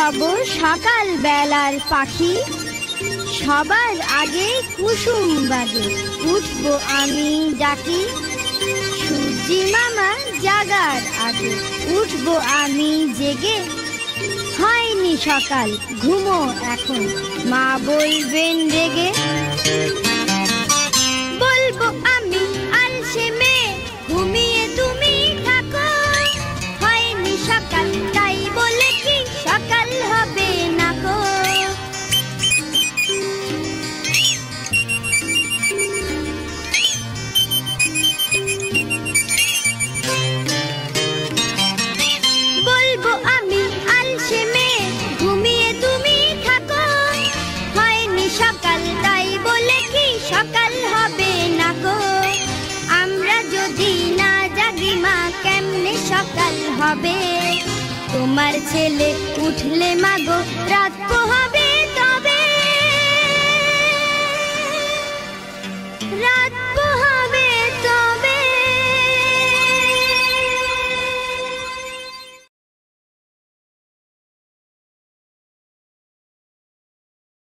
হব সকাল বেলার পাখি, সবার আগে কুসুম বাজে উঠবো আমি ডাকি। সূর্যি মামা জাগার আগে উঠবো আমি জেগে। হয়নি সকাল ঘুমো এখন, মা বলবেন রেগে। বলবো আমি আলসে মেয়ে, ঘুমিয়ে তুমি থাকো। হয়নি সকাল তাই বলে কি সকাল হবে না গো। বলবো আমি আলসে মেয়ে, ঘুমিয়ে তুমি থাকো। হয়নি সকাল তাই বলে কি সকাল হবে না গো। আমরা যদি না জাগি মা কেমনে সকাল হবে। তোমার ছেলে উঠলে মাগো রাত